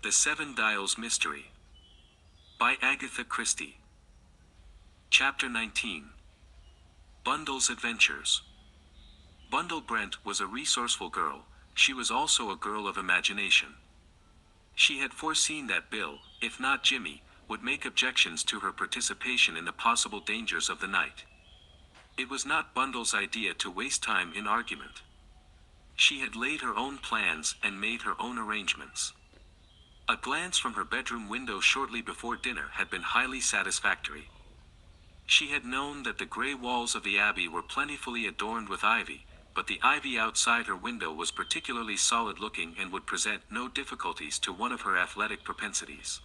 The Seven Dials Mystery by Agatha Christie. Chapter 19. Bundle's Adventures. Bundle Brent was a resourceful girl. She was also a girl of imagination. She had foreseen that Bill, if not Jimmy, would make objections to her participation in the possible dangers of the night. It was not Bundle's idea to waste time in argument. She had laid her own plans and made her own arrangements. A glance from her bedroom window shortly before dinner had been highly satisfactory. She had known that the gray walls of the abbey were plentifully adorned with ivy, but the ivy outside her window was particularly solid-looking and would present no difficulties to one of her athletic propensities.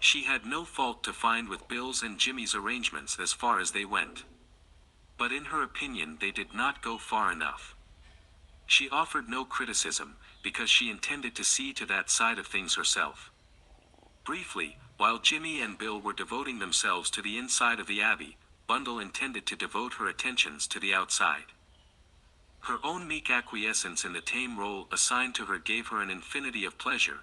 She had no fault to find with Bill's and Jimmy's arrangements as far as they went. But in her opinion they did not go far enough. She offered no criticism, because she intended to see to that side of things herself. Briefly, while Jimmy and Bill were devoting themselves to the inside of the abbey, Bundle intended to devote her attentions to the outside. Her own meek acquiescence in the tame role assigned to her gave her an infinity of pleasure.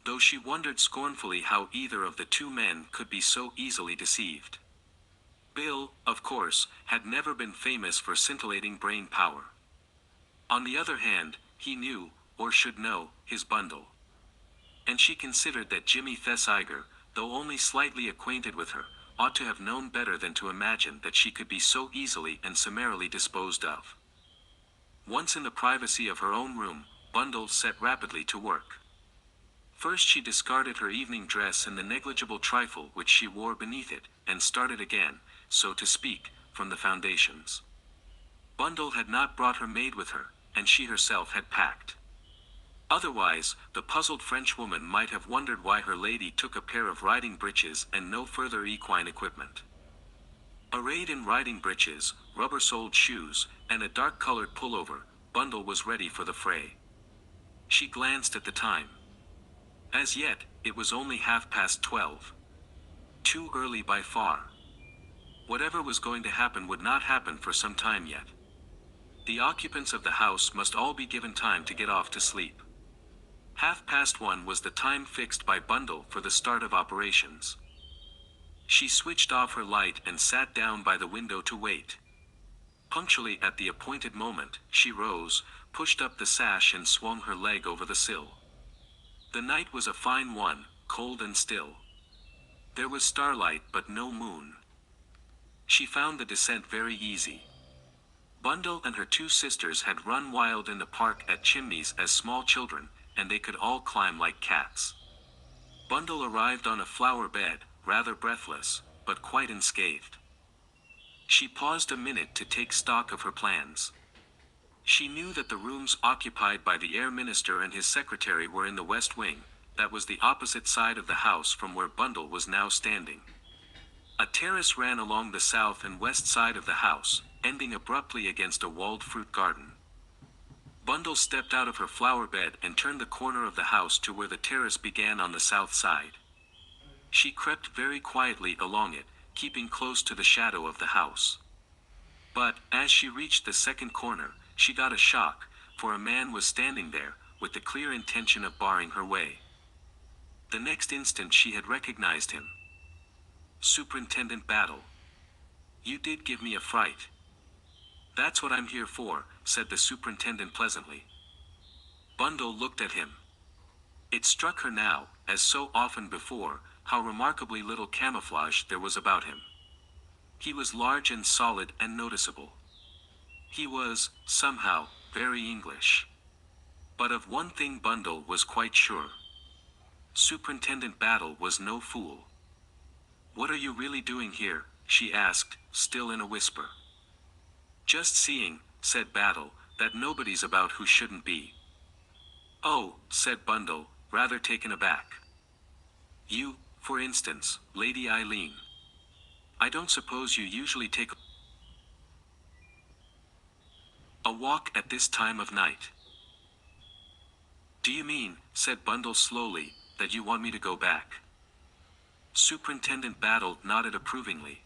Though she wondered scornfully how either of the two men could be so easily deceived. Bill, of course, had never been famous for scintillating brain power. On the other hand, he knew, or should know, his Bundle. And she considered that Jimmy Thesiger, though only slightly acquainted with her, ought to have known better than to imagine that she could be so easily and summarily disposed of. Once in the privacy of her own room, Bundle set rapidly to work. First she discarded her evening dress and the negligible trifle which she wore beneath it, and started again, so to speak, from the foundations. Bundle had not brought her maid with her, and she herself had packed. Otherwise, the puzzled Frenchwoman might have wondered why her lady took a pair of riding breeches and no further equine equipment. Arrayed in riding breeches, rubber-soled shoes, and a dark-colored pullover, Bundle was ready for the fray. She glanced at the time. As yet, it was only 12:30. Too early by far. Whatever was going to happen would not happen for some time yet. The occupants of the house must all be given time to get off to sleep. 1:30 was the time fixed by Bundle for the start of operations. She switched off her light and sat down by the window to wait. Punctually at the appointed moment, she rose, pushed up the sash and swung her leg over the sill. The night was a fine one, cold and still. There was starlight but no moon. She found the descent very easy. Bundle and her two sisters had run wild in the park at Chimneys as small children, and they could all climb like cats. Bundle arrived on a flower bed, rather breathless, but quite unscathed. She paused a minute to take stock of her plans. She knew that the rooms occupied by the Air Minister and his secretary were in the West Wing. That was the opposite side of the house from where Bundle was now standing. A terrace ran along the south and west side of the house, ending abruptly against a walled fruit garden. Bundle stepped out of her flower bed and turned the corner of the house to where the terrace began on the south side. She crept very quietly along it, keeping close to the shadow of the house. But, as she reached the second corner, she got a shock, for a man was standing there, with the clear intention of barring her way. The next instant she had recognized him. Superintendent Battle. "You did give me a fright." "That's what I'm here for," said the superintendent pleasantly. Bundle looked at him. It struck her now, as so often before, how remarkably little camouflage there was about him. He was large and solid and noticeable. He was, somehow, very English. But of one thing Bundle was quite sure. Superintendent Battle was no fool. "What are you really doing here?" she asked, still in a whisper. "Just seeing," said Battle, "that nobody's about who shouldn't be." "Oh," said Bundle, rather taken aback. "You, for instance, Lady Eileen. I don't suppose you usually take a walk at this time of night." "Do you mean," said Bundle slowly, "that you want me to go back?" Superintendent Battle nodded approvingly.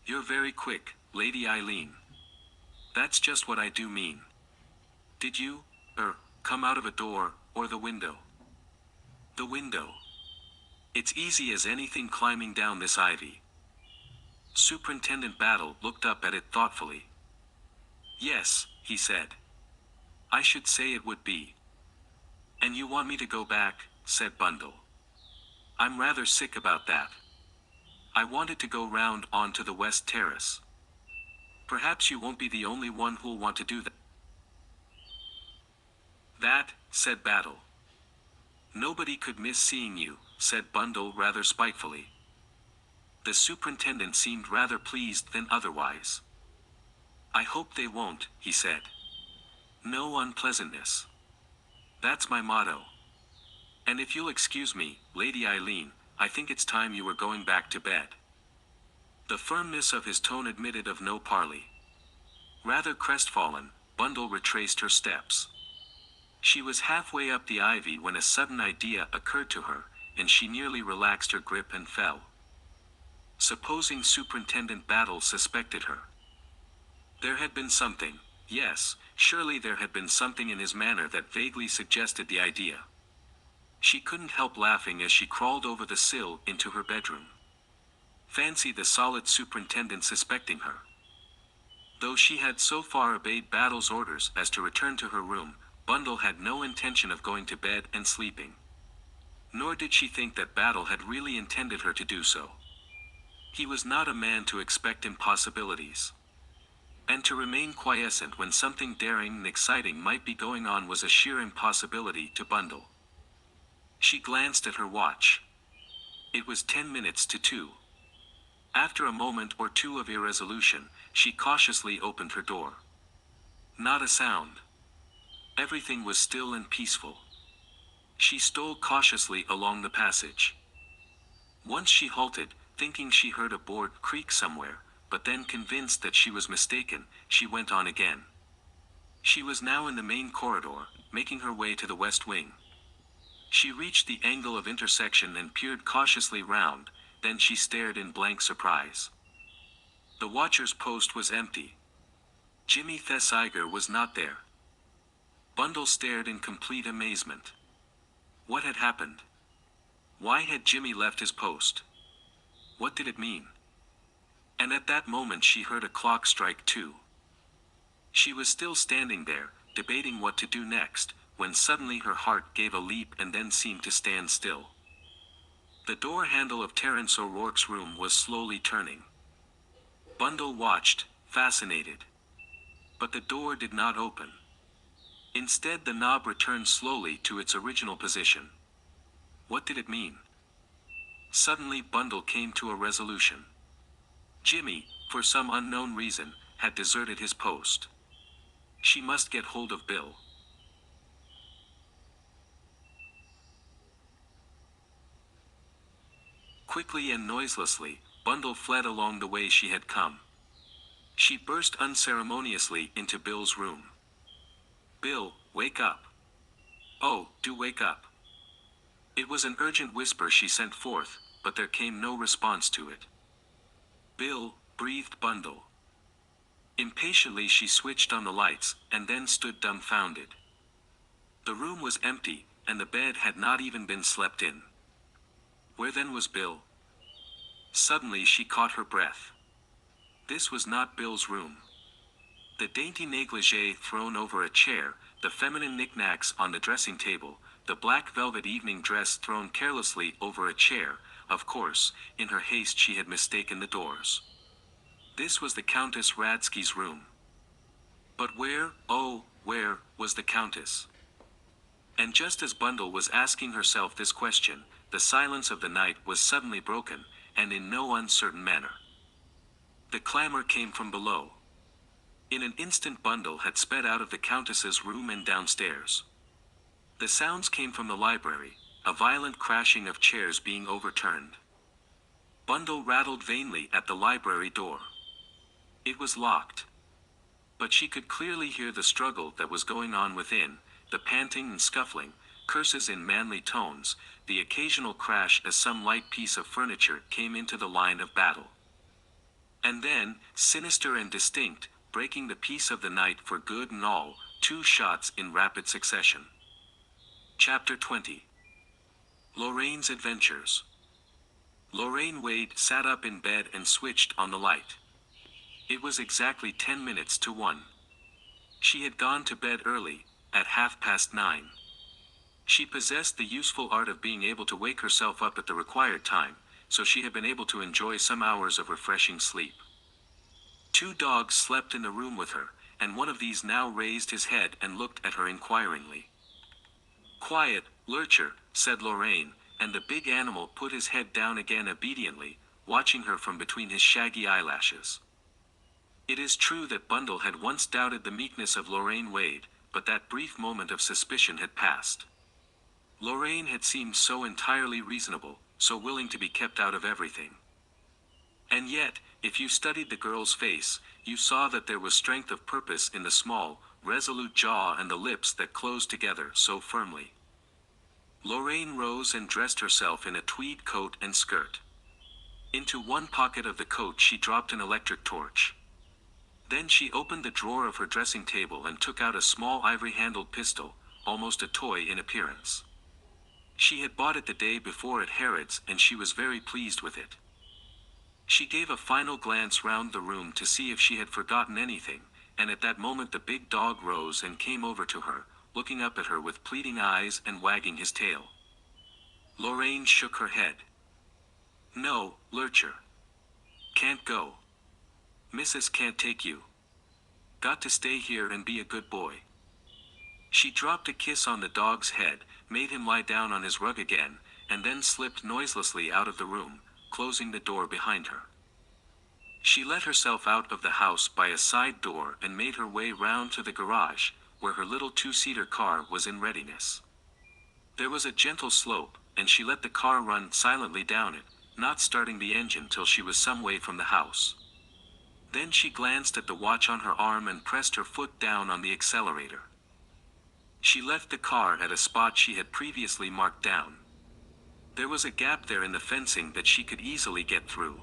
"You're very quick, Lady Eileen." That's just what I do mean. Did you, come out of a door, or the window? The window. It's easy as anything climbing down this ivy. Superintendent Battle looked up at it thoughtfully. Yes, he said. I should say it would be. And you want me to go back, said Bundle. I'm rather sick about that. I wanted to go round onto the west terrace. Perhaps you won't be the only one who'll want to do that. That, said Battle. Nobody could miss seeing you, said Bundle rather spitefully. The superintendent seemed rather pleased than otherwise. I hope they won't, he said. No unpleasantness. That's my motto. And if you'll excuse me, Lady Eileen, I think it's time you were going back to bed. The firmness of his tone admitted of no parley. Rather crestfallen, Bundle retraced her steps. She was halfway up the ivy when a sudden idea occurred to her, and she nearly relaxed her grip and fell. Supposing Superintendent Battle suspected her. There had been something, yes, surely there had been something in his manner that vaguely suggested the idea. She couldn't help laughing as she crawled over the sill into her bedroom. Fancy the solid superintendent suspecting her. Though she had so far obeyed Battle's orders as to return to her room, Bundle had no intention of going to bed and sleeping. Nor did she think that Battle had really intended her to do so. He was not a man to expect impossibilities. And to remain quiescent when something daring and exciting might be going on was a sheer impossibility to Bundle. She glanced at her watch. It was 10 minutes to 2. After a moment or two of irresolution, she cautiously opened her door. Not a sound. Everything was still and peaceful. She stole cautiously along the passage. Once she halted, thinking she heard a board creak somewhere, but then convinced that she was mistaken, she went on again. She was now in the main corridor, making her way to the west wing. She reached the angle of intersection and peered cautiously round, then she stared in blank surprise. The watcher's post was empty. Jimmy Thesiger was not there. Bundle stared in complete amazement. What had happened? Why had Jimmy left his post? What did it mean? And at that moment she heard a clock strike 2. She was still standing there, debating what to do next, when suddenly her heart gave a leap and then seemed to stand still. The door handle of Terence O'Rourke's room was slowly turning. Bundle watched, fascinated. But the door did not open. Instead, the knob returned slowly to its original position. What did it mean? Suddenly Bundle came to a resolution. Jimmy, for some unknown reason, had deserted his post. She must get hold of Bill. Quickly and noiselessly, Bundle fled along the way she had come. She burst unceremoniously into Bill's room. Bill, wake up. Oh, do wake up. It was an urgent whisper she sent forth, but there came no response to it. Bill, breathed Bundle. Impatiently she switched on the lights, and then stood dumbfounded. The room was empty, and the bed had not even been slept in. Where then was Bill? Suddenly she caught her breath. This was not Bill's room. The dainty negligee thrown over a chair, the feminine knickknacks on the dressing table, the black velvet evening dress thrown carelessly over a chair, of course, in her haste she had mistaken the doors. This was the Countess Radsky's room. But where, oh, where, was the Countess? And just as Bundle was asking herself this question, the silence of the night was suddenly broken, and in no uncertain manner. The clamor came from below. In an instant Bundle had sped out of the Countess's room and downstairs. The sounds came from the library, a violent crashing of chairs being overturned. Bundle rattled vainly at the library door. It was locked. But she could clearly hear the struggle that was going on within, the panting and scuffling, curses in manly tones, the occasional crash as some light piece of furniture came into the line of battle. And then, sinister and distinct, breaking the peace of the night for good and all, 2 shots in rapid succession. Chapter 20. Lorraine's Adventures. Lorraine Wade sat up in bed and switched on the light. It was exactly 10 minutes to 1. She had gone to bed early, at 9:30. She possessed the useful art of being able to wake herself up at the required time, so she had been able to enjoy some hours of refreshing sleep. 2 dogs slept in the room with her, and one of these now raised his head and looked at her inquiringly. "Quiet, Lurcher," said Lorraine, and the big animal put his head down again obediently, watching her from between his shaggy eyelashes. It is true that Bundle had once doubted the meekness of Lorraine Wade, but that brief moment of suspicion had passed. Lorraine had seemed so entirely reasonable, so willing to be kept out of everything. And yet, if you studied the girl's face, you saw that there was strength of purpose in the small, resolute jaw and the lips that closed together so firmly. Lorraine rose and dressed herself in a tweed coat and skirt. Into one pocket of the coat she dropped an electric torch. Then she opened the drawer of her dressing table and took out a small ivory-handled pistol, almost a toy in appearance. She had bought it the day before at Harrod's and she was very pleased with it. She gave a final glance round the room to see if she had forgotten anything, and at that moment the big dog rose and came over to her, looking up at her with pleading eyes and wagging his tail. Lorraine shook her head. "No, Lurcher. Can't go. Missus can't take you. Got to stay here and be a good boy." She dropped a kiss on the dog's head, made him lie down on his rug again, and then slipped noiselessly out of the room, closing the door behind her. She let herself out of the house by a side door and made her way round to the garage, where her little 2-seater car was in readiness. There was a gentle slope, and she let the car run silently down it, not starting the engine till she was some way from the house. Then she glanced at the watch on her arm and pressed her foot down on the accelerator. She left the car at a spot she had previously marked down. There was a gap there in the fencing that she could easily get through.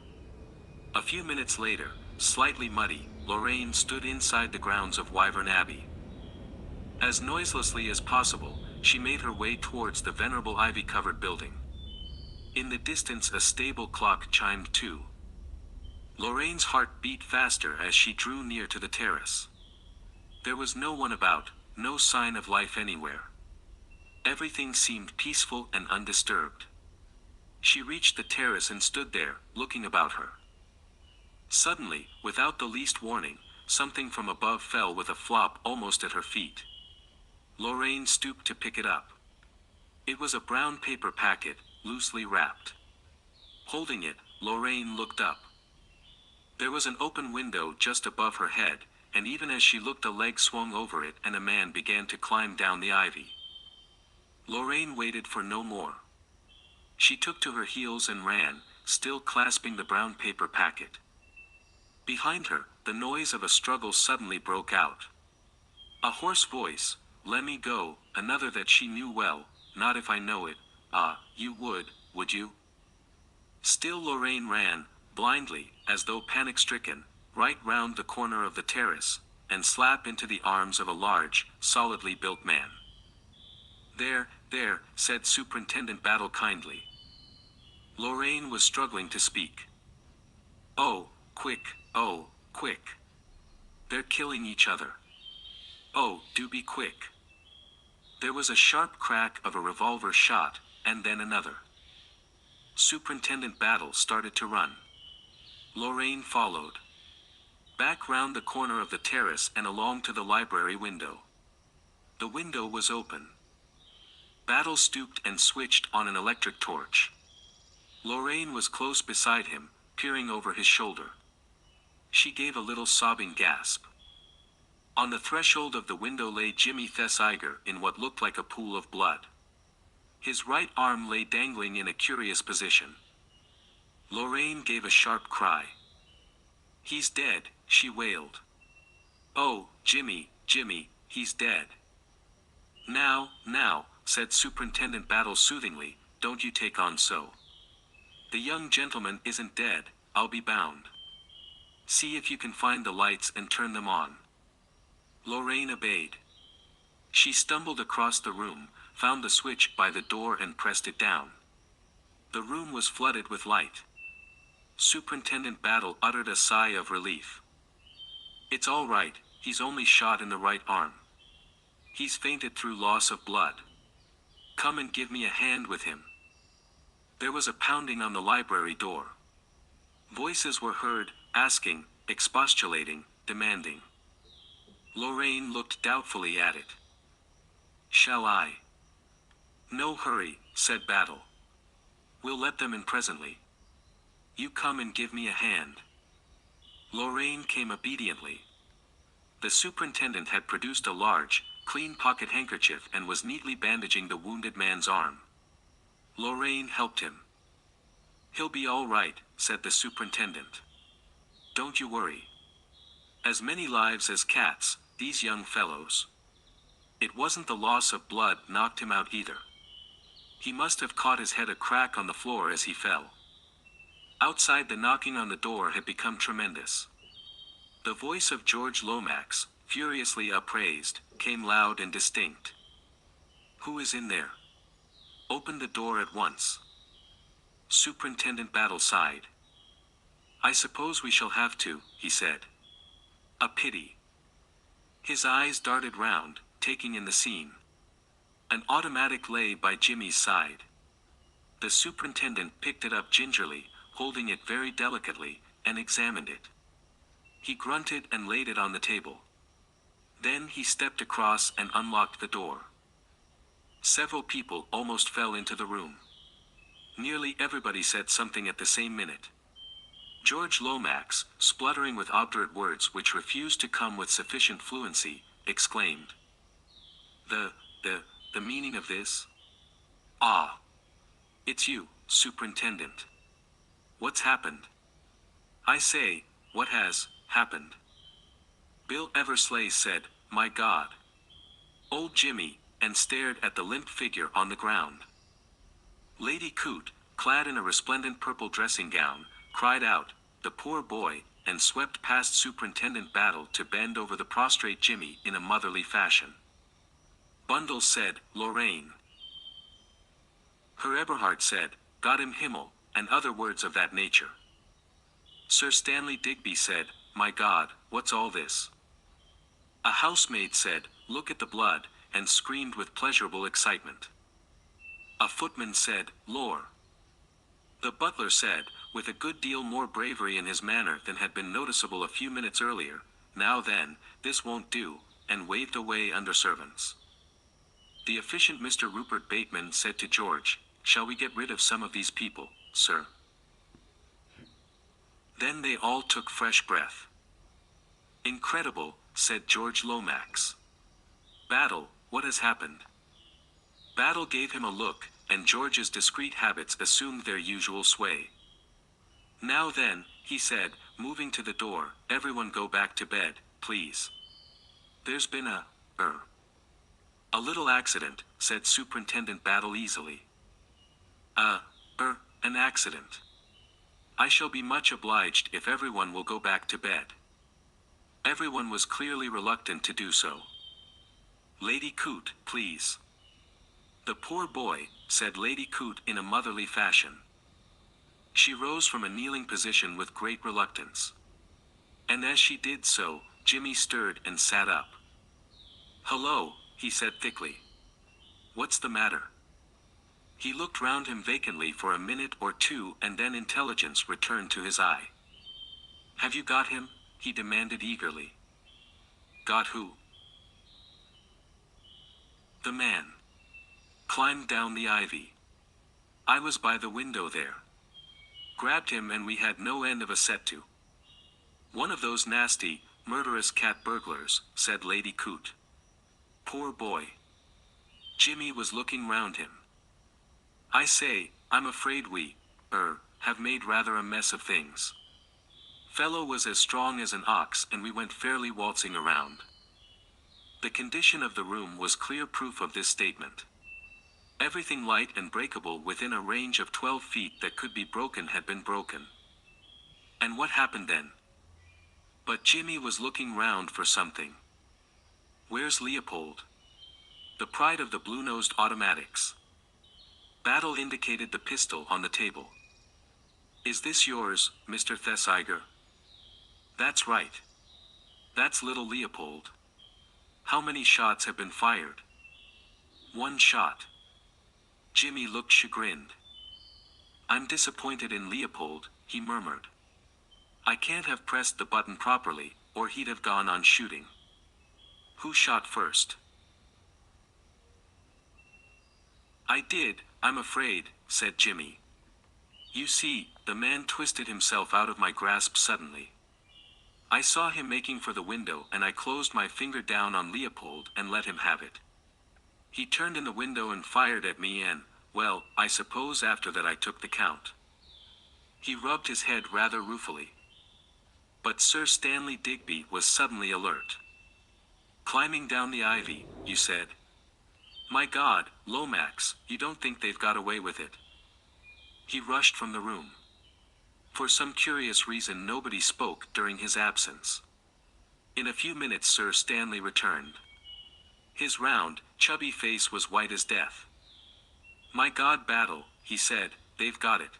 A few minutes later, slightly muddy, Lorraine stood inside the grounds of Wyvern Abbey. As noiselessly as possible, she made her way towards the venerable ivy-covered building. In the distance a stable clock chimed 2. Lorraine's heart beat faster as she drew near to the terrace. There was no one about, no sign of life anywhere. Everything seemed peaceful and undisturbed. She reached the terrace and stood there, looking about her. Suddenly, without the least warning, something from above fell with a flop almost at her feet. Lorraine stooped to pick it up. It was a brown paper packet, loosely wrapped. Holding it, Lorraine looked up. There was an open window just above her head, and even as she looked a leg swung over it and a man began to climb down the ivy. Lorraine waited for no more. She took to her heels and ran, still clasping the brown paper packet. Behind her, the noise of a struggle suddenly broke out. A hoarse voice, "Let me go," another that she knew well, "Not if I know it." "Ah, you would you?" Still Lorraine ran, blindly, as though panic-stricken, right round the corner of the terrace, and slap into the arms of a large, solidly built man. There, said Superintendent Battle kindly. Lorraine was struggling to speak. Oh, quick. They're killing each other. Oh, do be quick." There was a sharp crack of a revolver shot, and then another. Superintendent Battle started to run. Lorraine followed. Back round the corner of the terrace and along to the library window. The window was open. Battle stooped and switched on an electric torch. Lorraine was close beside him, peering over his shoulder. She gave a little sobbing gasp. On the threshold of the window lay Jimmy Thesiger in what looked like a pool of blood. His right arm lay dangling in a curious position. Lorraine gave a sharp cry. "He's dead," she wailed. "Oh, Jimmy, he's dead." Now, said Superintendent Battle soothingly, "don't you take on so. The young gentleman isn't dead, I'll be bound." See if you can find the lights and turn them on." Lorraine obeyed. She stumbled across the room, found the switch by the door and pressed it down. The room was flooded with light. Superintendent Battle uttered a sigh of relief. "It's all right, he's only shot in the right arm. He's fainted through loss of blood. Come and give me a hand with him." There was a pounding on the library door. Voices were heard, asking, expostulating, demanding. Lorraine looked doubtfully at it. "Shall I?" "No hurry," said Battle. "We'll let them in presently. You come and give me a hand." Lorraine came obediently. The superintendent had produced a large, clean pocket handkerchief and was neatly bandaging the wounded man's arm. Lorraine helped him. "He'll be all right," said the superintendent. "Don't you worry. As many lives as cats, these young fellows." It wasn't the loss of blood knocked him out either. He must have caught his head a crack on the floor as he fell. Outside, the knocking on the door had become tremendous. The voice of George Lomax, furiously upraised, came loud and distinct. "Who is in there? Open the door at once." Superintendent Battle sighed. "I suppose we shall have to," he said. "A pity." His eyes darted round, taking in the scene. An automatic lay by Jimmy's side. The superintendent picked it up gingerly, holding it very delicately, and examined it. He grunted and laid it on the table. Then he stepped across and unlocked the door. Several people almost fell into the room. Nearly everybody said something at the same minute. George Lomax, spluttering with obdurate words which refused to come with sufficient fluency, exclaimed, The meaning of this? Ah! It's you, Superintendent. What's happened?" "I say, what has happened?" Bill Eversleigh said, "My God." Old Jimmy, and stared at the limp figure on the ground. Lady Coote, clad in a resplendent purple dressing gown, cried out, "The poor boy," and swept past Superintendent Battle to bend over the prostrate Jimmy in a motherly fashion. Bundles said, "Lorraine." Herr Eberhard said, "Gott im Himmel," and other words of that nature. Sir Stanley Digby said, "My God, what's all this?" A housemaid said, "Look at the blood," and screamed with pleasurable excitement. A footman said, "Lor." The butler said, with a good deal more bravery in his manner than had been noticeable a few minutes earlier, "Now then, this won't do," and waved away under servants. The efficient Mr. Rupert Bateman said to George, "Shall we get rid of some of these people, sir?" Then they all took fresh breath. "Incredible," said George Lomax. "Battle, what has happened?" Battle gave him a look, and George's discreet habits assumed their usual sway. "Now then," he said, moving to the door, "everyone go back to bed, please. There's been a little accident," said Superintendent Battle easily. An accident. I shall be much obliged if everyone will go back to bed." Everyone was clearly reluctant to do so. "Lady Coote, please." "The poor boy," said Lady Coote in a motherly fashion. She rose from a kneeling position with great reluctance. And as she did so, Jimmy stirred and sat up. "Hello," he said thickly. "What's the matter?" He looked round him vacantly for a minute or two and then intelligence returned to his eye. "Have you got him?" he demanded eagerly. "Got who?" "The man. Climbed down the ivy. I was by the window there. Grabbed him and we had no end of a set to. One of those nasty, murderous cat burglars," said Lady Coote. "Poor boy." Jimmy was looking round him. "I say, I'm afraid we, have made rather a mess of things. Fellow was as strong as an ox and we went fairly waltzing around." The condition of the room was clear proof of this statement. Everything light and breakable within a range of 12 feet that could be broken had been broken. "And what happened then?" But Jimmy was looking round for something. Where's Leopold? The pride of the blue-nosed automatics. Battle indicated the pistol on the table. Is this yours, Mr. Thesiger? That's right. That's little Leopold. How many shots have been fired? One shot. Jimmy looked chagrined. I'm disappointed in Leopold, he murmured. I can't have pressed the button properly, or he'd have gone on shooting. Who shot first? I did, I'm afraid, said Jimmy. You see, the man twisted himself out of my grasp suddenly. I saw him making for the window and I closed my finger down on Leopold and let him have it. He turned in the window and fired at me and, well, I suppose after that I took the count. He rubbed his head rather ruefully. But Sir Stanley Digby was suddenly alert. Climbing down the ivy, you said. My God, Lomax, you don't think they've got away with it? He rushed from the room. For some curious reason nobody spoke during his absence. In a few minutes Sir Stanley returned. His round, chubby face was white as death. My God, Battle, he said, they've got it.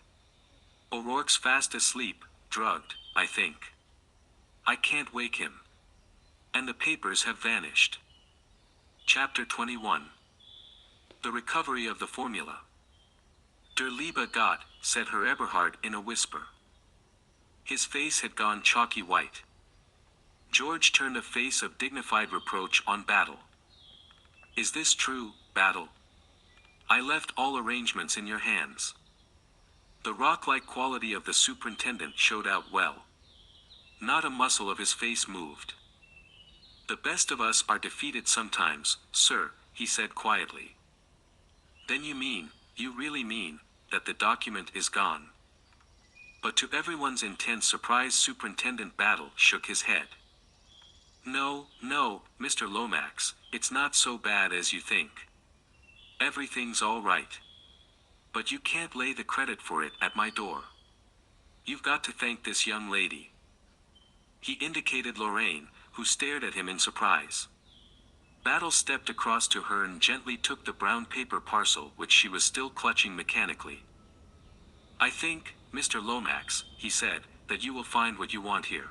O'Rourke's fast asleep, drugged, I think. I can't wake him. And the papers have vanished. Chapter 21. The recovery of the formula. Der liebe Gott, said Herr Eberhard in a whisper. His face had gone chalky white. George turned a face of dignified reproach on Battle. Is this true, Battle? I left all arrangements in your hands. The rock-like quality of the superintendent showed out well. Not a muscle of his face moved. The best of us are defeated sometimes, sir, he said quietly. Then you really mean, that the document is gone? But to everyone's intense surprise Superintendent Battle shook his head. No, Mr. Lomax, it's not so bad as you think. Everything's all right. But you can't lay the credit for it at my door. You've got to thank this young lady. He indicated Lorraine, who stared at him in surprise. Battle stepped across to her and gently took the brown paper parcel which she was still clutching mechanically. I think, Mr. Lomax, he said, that you will find what you want here.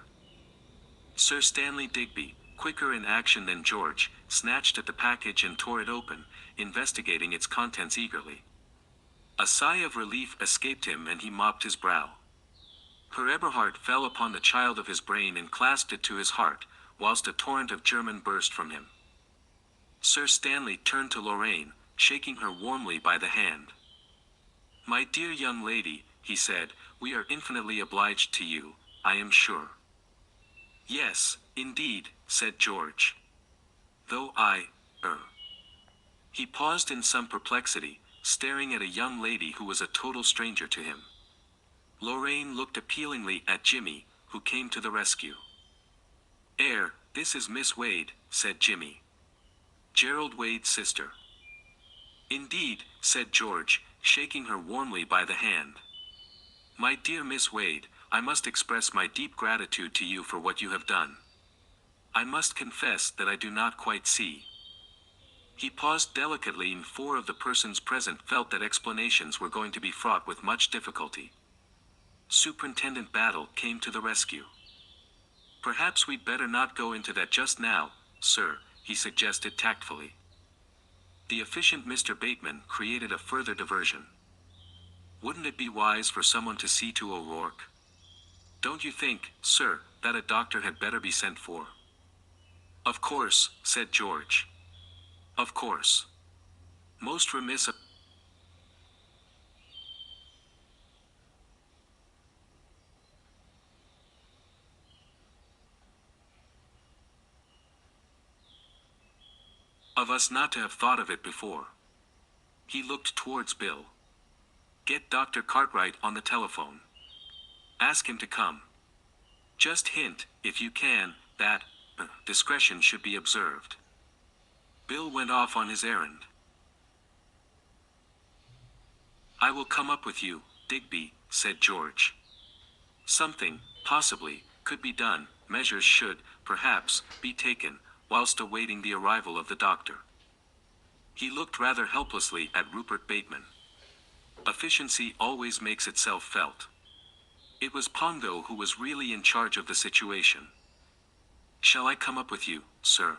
Sir Stanley Digby, quicker in action than George, snatched at the package and tore it open, investigating its contents eagerly. A sigh of relief escaped him and he mopped his brow. Herr Eberhard fell upon the child of his brain and clasped it to his heart, whilst a torrent of German burst from him. Sir Stanley turned to Lorraine, shaking her warmly by the hand. My dear young lady, he said, we are infinitely obliged to you, I am sure. Yes, indeed, said George. Though He paused in some perplexity, staring at a young lady who was a total stranger to him. Lorraine looked appealingly at Jimmy, who came to the rescue. This is Miss Wade, said Jimmy. Gerald Wade's sister. Indeed, said George, shaking her warmly by the hand. My dear Miss Wade, I must express my deep gratitude to you for what you have done. I must confess that I do not quite see. He paused delicately and 4 of the persons present felt that explanations were going to be fraught with much difficulty. Superintendent Battle came to the rescue. Perhaps we'd better not go into that just now, sir, he suggested tactfully. The efficient Mr. Bateman created a further diversion. Wouldn't it be wise for someone to see to O'Rourke? Don't you think, sir, that a doctor had better be sent for? Of course, said George. Of course. Most remiss of us not to have thought of it before. He looked towards Bill. Get Dr. Cartwright on the telephone. Ask him to come. Just hint, if you can, that discretion should be observed. Bill went off on his errand. I will come up with you, Digby, said George. Something, possibly, could be done, measures should, perhaps, be taken, whilst awaiting the arrival of the doctor. He looked rather helplessly at Rupert Bateman. Efficiency always makes itself felt. It was Pongo who was really in charge of the situation. "Shall I come up with you, sir?"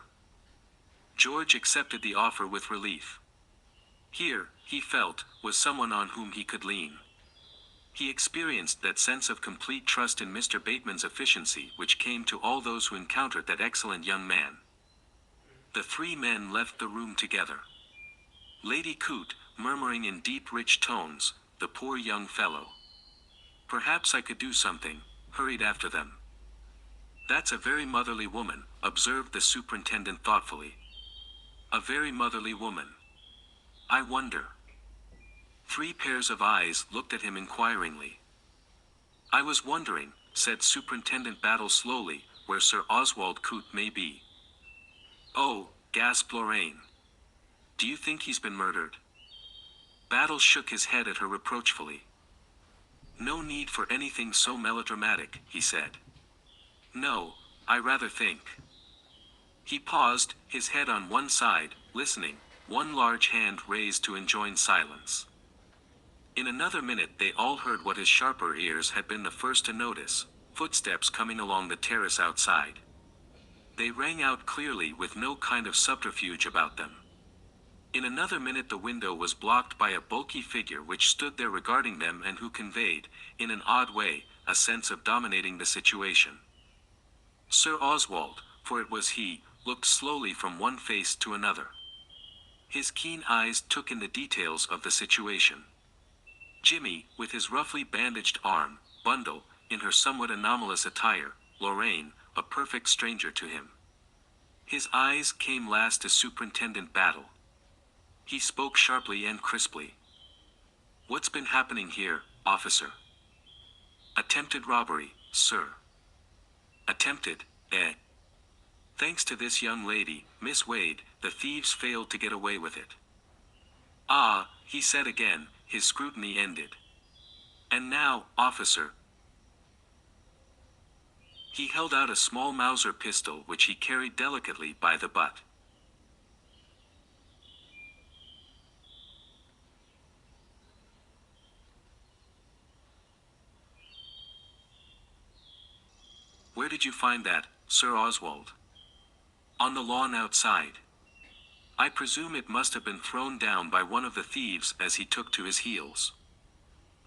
George accepted the offer with relief. Here, he felt, was someone on whom he could lean. He experienced that sense of complete trust in Mr. Bateman's efficiency which came to all those who encountered that excellent young man. The three men left the room together. Lady Coote, murmuring in deep rich tones, "The poor young fellow. Perhaps I could do something," hurried after them. "That's a very motherly woman," observed the superintendent thoughtfully. "A very motherly woman. I wonder." Three pairs of eyes looked at him inquiringly. "I was wondering," said Superintendent Battle slowly, "where Sir Oswald Coote may be." "Oh," gasped Lorraine. "Do you think he's been murdered?" Battle shook his head at her reproachfully. "No need for anything so melodramatic," he said. "No, I rather think." He paused, his head on one side, listening, one large hand raised to enjoin silence. In another minute they all heard what his sharper ears had been the first to notice, footsteps coming along the terrace outside. They rang out clearly with no kind of subterfuge about them. In another minute the window was blocked by a bulky figure which stood there regarding them and who conveyed, in an odd way, a sense of dominating the situation. Sir Oswald, for it was he, looked slowly from one face to another. His keen eyes took in the details of the situation. Jimmy, with his roughly bandaged arm, Bundle, in her somewhat anomalous attire, Lorraine, a perfect stranger to him. His eyes came last to Superintendent Battle. He spoke sharply and crisply. "What's been happening here, officer?" "Attempted robbery, sir." "Attempted, eh?" "Thanks to this young lady, Miss Wade, the thieves failed to get away with it." "Ah," he said again, his scrutiny ended. "And now, officer." He held out a small Mauser pistol which he carried delicately by the butt. "Where did you find that, Sir Oswald?" "On the lawn outside. I presume it must have been thrown down by one of the thieves as he took to his heels.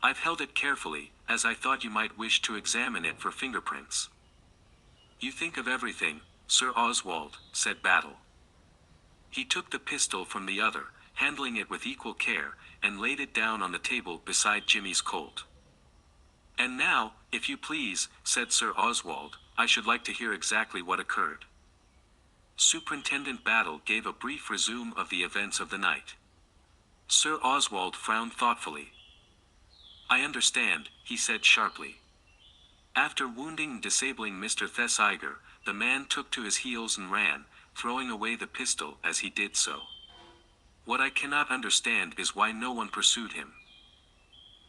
I've held it carefully, as I thought you might wish to examine it for fingerprints." "You think of everything, Sir Oswald," said Battle. He took the pistol from the other, handling it with equal care, and laid it down on the table beside Jimmy's Colt. "And now, if you please," said Sir Oswald, "I should like to hear exactly what occurred." Superintendent Battle gave a brief resume of the events of the night. Sir Oswald frowned thoughtfully. "I understand," he said sharply. "After wounding and disabling Mr. Thesiger, the man took to his heels and ran, throwing away the pistol as he did so. What I cannot understand is why no one pursued him."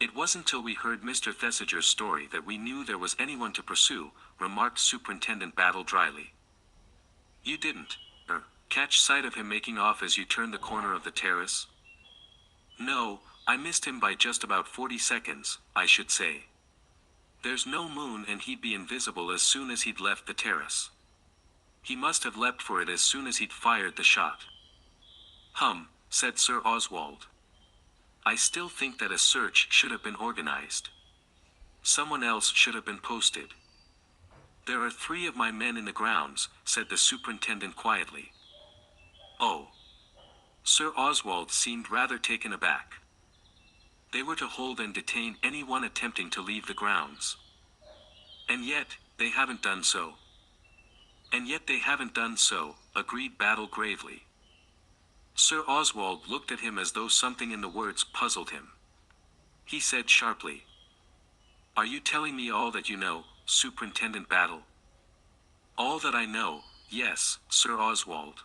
"It wasn't till we heard Mr. Thesiger's story that we knew there was anyone to pursue," remarked Superintendent Battle dryly. "You didn't, catch sight of him making off as you turned the corner of the terrace?" "No, I missed him by just about 40 seconds, I should say. There's no moon and he'd be invisible as soon as he'd left the terrace. He must have leapt for it as soon as he'd fired the shot." "Hum," said Sir Oswald. "I still think that a search should have been organized. Someone else should have been posted." "There are 3 of my men in the grounds," said the superintendent quietly. "Oh." Sir Oswald seemed rather taken aback. "They were to hold and detain anyone attempting to leave the grounds." "And yet, they haven't done so." "And yet they haven't done so," agreed Battle gravely. Sir Oswald looked at him as though something in the words puzzled him. He said sharply, "Are you telling me all that you know, Superintendent Battle?" "All that I know, yes, Sir Oswald.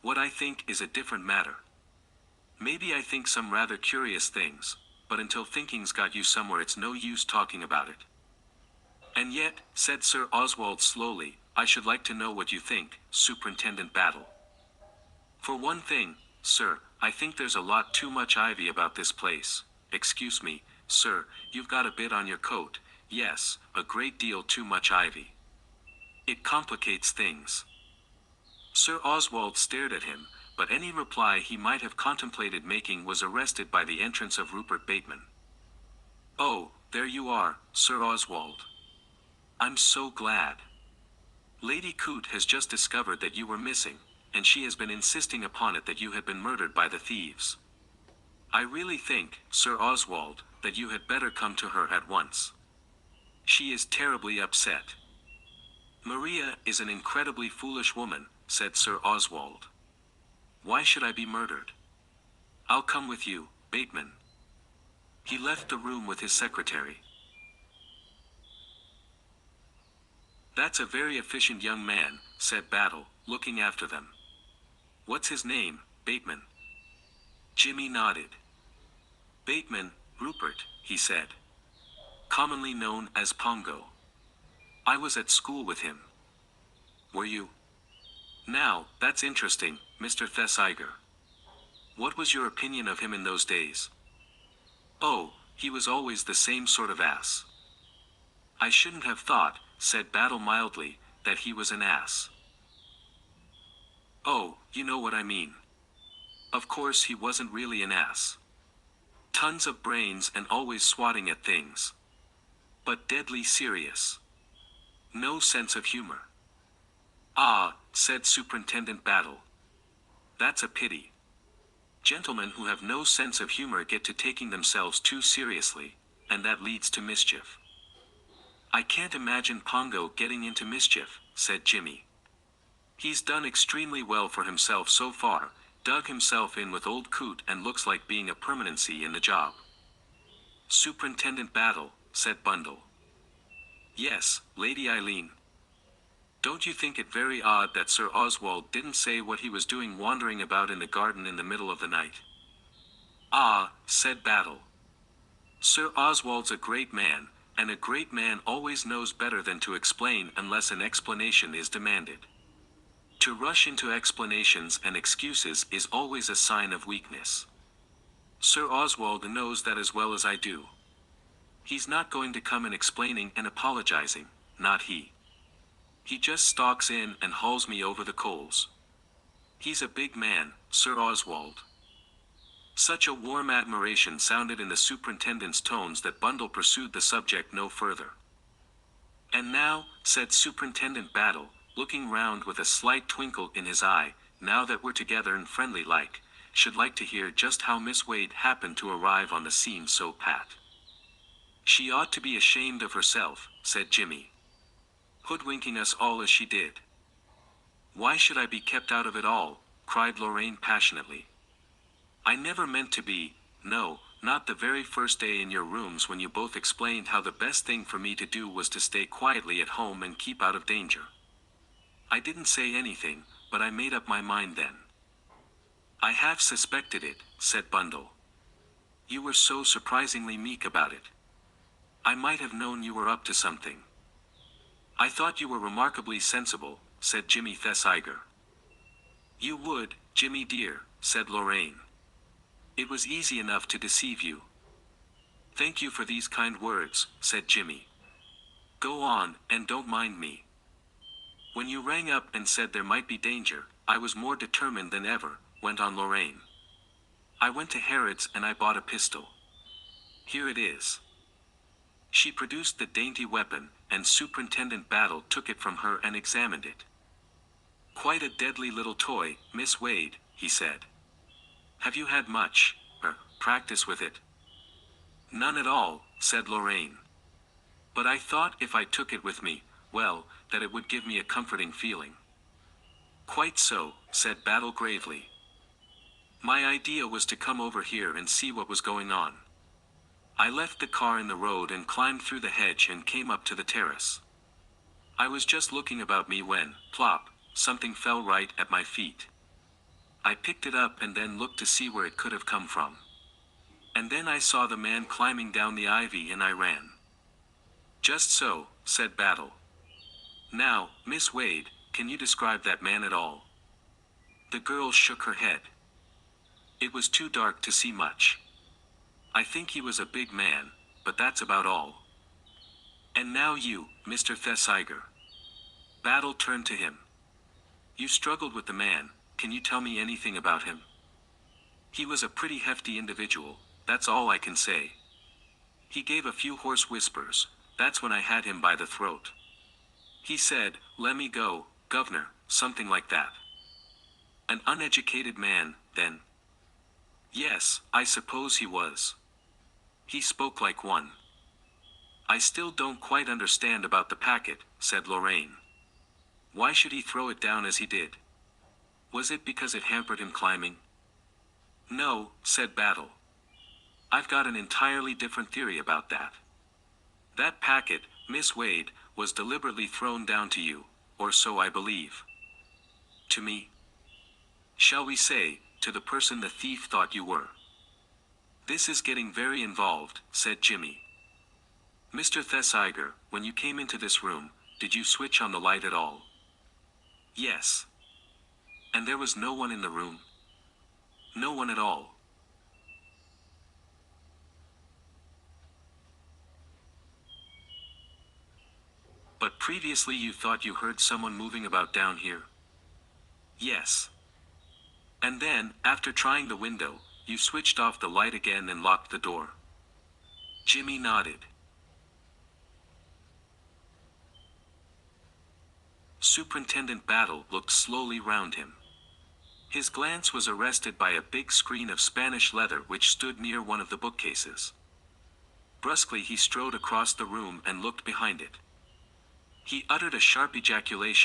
What I think is a different matter. Maybe I think some rather curious things, but until thinking's got you somewhere it's no use talking about it." And yet, said Sir Oswald slowly, I should like to know what you think, Superintendent Battle. For one thing, sir, I think there's a lot too much ivy about this place. Excuse me, sir, you've got a bit on your coat. Yes, a great deal too much ivy. It complicates things. Sir Oswald stared at him, but any reply he might have contemplated making was arrested by the entrance of Rupert Bateman. Oh, there you are, Sir Oswald. I'm so glad. Lady Coote has just discovered that you were missing, and she has been insisting upon it that you had been murdered by the thieves. I really think, Sir Oswald, that you had better come to her at once. She is terribly upset. Maria is an incredibly foolish woman, said Sir Oswald. Why should I be murdered? I'll come with you, Bateman. He left the room with his secretary. That's a very efficient young man, said Battle, looking after them. What's his name, Bateman? Jimmy nodded. Bateman, Rupert, he said. Commonly known as Pongo. I was at school with him. Were you? Now, that's interesting, Mr. Thesiger. What was your opinion of him in those days? Oh, he was always the same sort of ass. I shouldn't have thought, said Battle mildly, that he was an ass. Oh, you know what I mean. Of course he wasn't really an ass. Tons of brains and always swatting at things. But deadly serious. No sense of humor. Ah, said Superintendent Battle. That's a pity. Gentlemen who have no sense of humor get to taking themselves too seriously, and that leads to mischief. I can't imagine Pongo getting into mischief, said Jimmy. He's done extremely well for himself so far, dug himself in with old Coote and looks like being a permanency in the job. Superintendent Battle, said Bundle. Yes, Lady Eileen. Don't you think it very odd that Sir Oswald didn't say what he was doing wandering about in the garden in the middle of the night? Ah, said Battle. Sir Oswald's a great man, and a great man always knows better than to explain unless an explanation is demanded. To rush into explanations and excuses is always a sign of weakness. Sir Oswald knows that as well as I do. He's not going to come in explaining and apologizing, not he. He just stalks in and hauls me over the coals. He's a big man, Sir Oswald. Such a warm admiration sounded in the superintendent's tones that Bundle pursued the subject no further. And now, said Superintendent Battle, looking round with a slight twinkle in his eye, now that we're together and friendly like, should like to hear just how Miss Wade happened to arrive on the scene so pat. She ought to be ashamed of herself, said Jimmy. Hoodwinking us all as she did. Why should I be kept out of it all? Cried Lorraine passionately. I never meant to be, no, not the very first day in your rooms when you both explained how the best thing for me to do was to stay quietly at home and keep out of danger. I didn't say anything, but I made up my mind then. I half suspected it, said Bundle. You were so surprisingly meek about it. I might have known you were up to something. I thought you were remarkably sensible, said Jimmy Thesiger. You would, Jimmy dear, said Lorraine. It was easy enough to deceive you. Thank you for these kind words, said Jimmy. Go on, and don't mind me. When you rang up and said there might be danger, I was more determined than ever, went on Lorraine. I went to Harrod's and I bought a pistol. Here it is. She produced the dainty weapon, and Superintendent Battle took it from her and examined it. Quite a deadly little toy, Miss Wade, he said. Have you had much, practice with it? None at all, said Lorraine. But I thought if I took it with me, well, that it would give me a comforting feeling. Quite so, said Battle gravely. My idea was to come over here and see what was going on. I left the car in the road and climbed through the hedge and came up to the terrace. I was just looking about me when, plop, something fell right at my feet. I picked it up and then looked to see where it could have come from. And then I saw the man climbing down the ivy and I ran. Just so, said Battle. Now, Miss Wade, can you describe that man at all? The girl shook her head. It was too dark to see much. I think he was a big man, but that's about all. And now you, Mr. Thesiger. Battle turned to him. You struggled with the man, can you tell me anything about him? He was a pretty hefty individual, that's all I can say. He gave a few hoarse whispers, that's when I had him by the throat. He said, "Let me go, governor," something like that. An uneducated man, then? Yes, I suppose he was. He spoke like one. I still don't quite understand about the packet, said Lorraine. Why should he throw it down as he did? Was it because it hampered him climbing? No, said Battle. I've got an entirely different theory about that. That packet, Miss Wade, was deliberately thrown down to you, or so I believe. To me? Shall we say, to the person the thief thought you were? This is getting very involved, said Jimmy. Mr. Thesiger, when you came into this room, did you switch on the light at all? Yes. And there was no one in the room? No one at all. But previously you thought you heard someone moving about down here? Yes. And then, after trying the window, you switched off the light again and locked the door. Jimmy nodded. Superintendent Battle looked slowly round him. His glance was arrested by a big screen of Spanish leather which stood near one of the bookcases. Brusquely he strode across the room and looked behind it. He uttered a sharp ejaculation.